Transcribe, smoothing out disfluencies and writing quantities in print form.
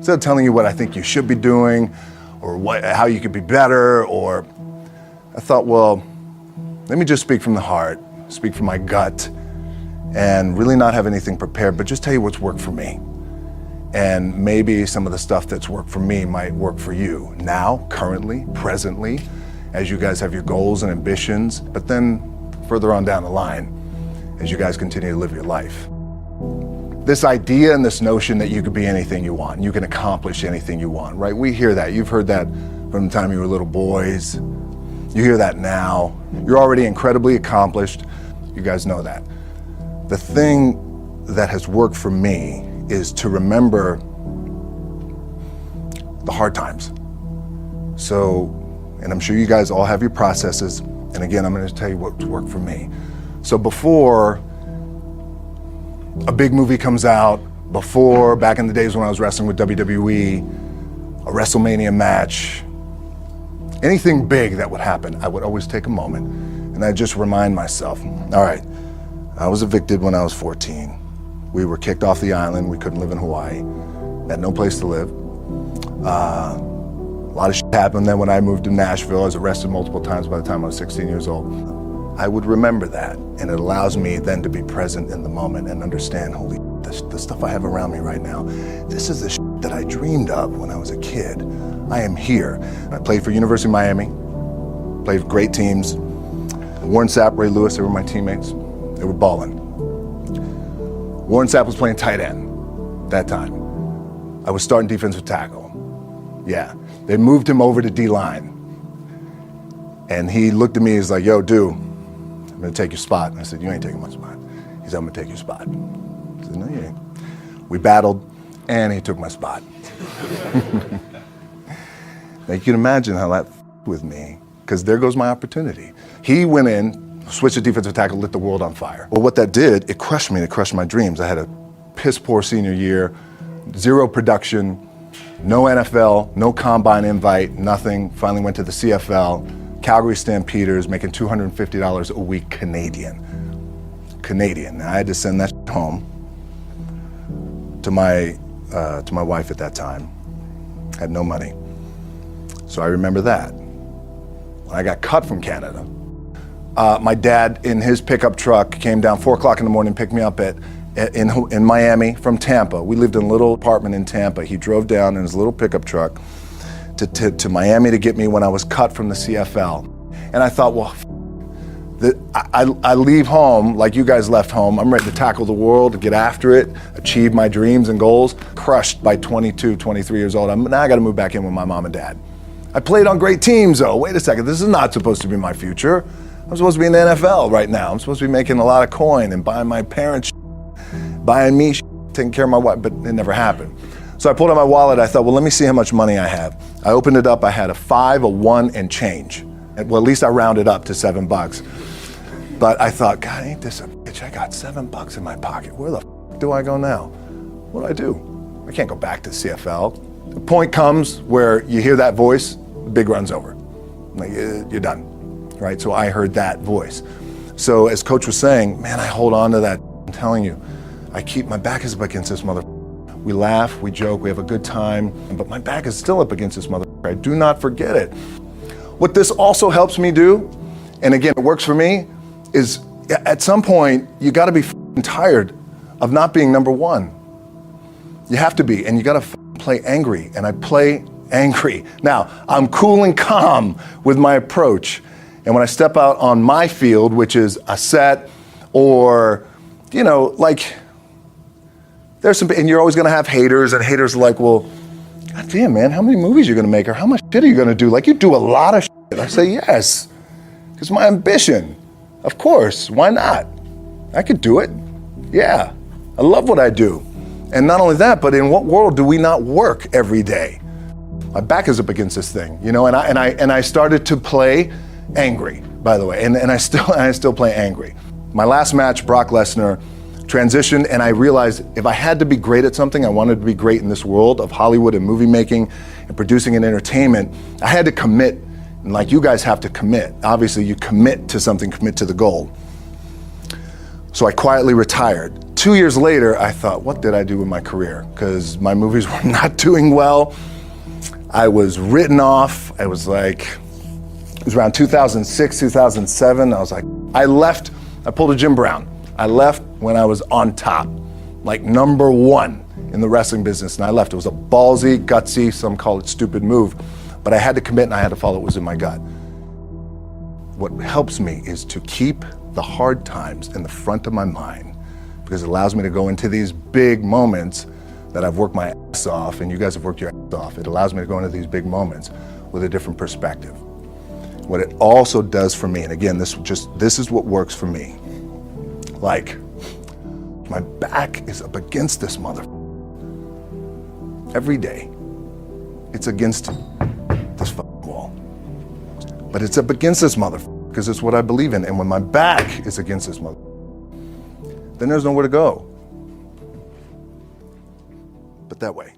Instead of telling you what I think you should be doing or how you could be better, or I thought, well, let me just speak from the heart, speak from my gut, and really not have anything prepared, but just tell you what's worked for me. And maybe some of the stuff that's worked for me might work for you now, currently, presently, as you guys have your goals and ambitions, but then further on down the line, as you guys continue to live your life. This idea and this notion that you could be anything you want, you can accomplish anything you want, right? We hear that. You've heard that from the time you were little boys. You hear that now. You're already incredibly accomplished. You guys know that. The thing that has worked for me is to remember the hard times. So, and I'm sure you guys all have your processes. And again, I'm going to tell you what's worked for me. So before a big movie comes out, before, back in the days when I was wrestling with WWE, a WrestleMania match, anything big that would happen, I would always take a moment and I'd just remind myself, all right, I was evicted when I was 14. We were kicked off the island. We couldn't live in Hawaii. Had no place to live. A lot of shit happened then when I moved to Nashville. I was arrested multiple times by the time I was 16 years old. I would remember that, and it allows me then to be present in the moment and understand, holy shit, the stuff I have around me right now, this is the shit that I dreamed of when I was a kid. I am here. I played for University of Miami, played for great teams. Warren Sapp, Ray Lewis, they were my teammates. They were balling. Warren Sapp was playing tight end that time. I was starting defensive tackle. Yeah, they moved him over to D-line. And he looked at me, he's like, yo, dude, I'm gonna take your spot. And I said, you ain't taking my spot. He said, I'm gonna take your spot. I said, no, you ain't. We battled, and he took my spot. Now you can imagine how that with me, because there goes my opportunity. He went in, switched to defensive tackle, lit the world on fire. Well, what that did, it crushed me, it crushed my dreams. I had a piss poor senior year, zero production, no NFL, no combine invite, nothing. Finally went to the CFL, Calgary Stampeders, making $250 a week Canadian. Now I had to send that home to my wife at that time. Had no money. So I remember that. When I got cut from Canada, my dad in his pickup truck came down 4 o'clock in the morning, picked me up in Miami from Tampa. We lived in a little apartment in Tampa. He drove down in his little pickup truck to Miami to get me when I was cut from the CFL. And I thought, well, I leave home like you guys left home. I'm ready to tackle the world, to get after it, achieve my dreams and goals. Crushed by 22, 23 years old. Now I got to move back in with my mom and dad. I played on great teams though. Wait a second, this is not supposed to be my future. I'm supposed to be in the NFL right now. I'm supposed to be making a lot of coin and buying my parents, buying me, taking care of my wife, but it never happened. So I pulled out my wallet. I thought, well, let me see how much money I have. I opened it up. I had a 5, a 1, and change. Well, at least I rounded up to $7. But I thought, God, ain't this a bitch? I got $7 in my pocket. Where the f do I go now? What do I do? I can't go back to CFL. The point comes where you hear that voice, the big run's over. Like, you're done, right? So I heard that voice. So as Coach was saying, man, I hold on to that. I'm telling you, I keep my back is up against this mother. We laugh, we joke, we have a good time, but my back is still up against this mother. I do not forget it. What this also helps me do, and again, it works for me, is at some point, you gotta be tired of not being number one. You have to be, and you gotta play angry, and I play angry. Now, I'm cool and calm with my approach, and when I step out on my field, which is a set, or, you know, like, there's some, and you're always gonna have haters, and haters are like, well, God damn, man, how many movies are you gonna make, or how much shit are you gonna do? Like, you do a lot of shit. I say, yes, it's my ambition. Of course, why not? I could do it. Yeah, I love what I do. And not only that, but in what world do we not work every day? My back is up against this thing, you know, and I started to play angry, by the way, and I still play angry. My last match, Brock Lesnar, transitioned, and I realized if I had to be great at something, I wanted to be great in this world of Hollywood and movie making and producing and entertainment, I had to commit, and like you guys have to commit. Obviously, you commit to something, commit to the goal. So I quietly retired. 2 years later, I thought, what did I do with my career? Because my movies were not doing well. I was written off. It was around 2006, 2007. I was like, I pulled a Jim Brown. I left when I was on top, like number one in the wrestling business, and I left. It was a ballsy, gutsy, some call it stupid move, but I had to commit and I had to follow what was in my gut. What helps me is to keep the hard times in the front of my mind, because it allows me to go into these big moments that I've worked my ass off, and you guys have worked your ass off. It allows me to go into these big moments with a different perspective. What it also does for me, and again, this is what works for me. Like, my back is up against this mother. Every day, it's against this fucking wall. But it's up against this mother, because it's what I believe in. And when my back is against this mother, then there's nowhere to go but that way.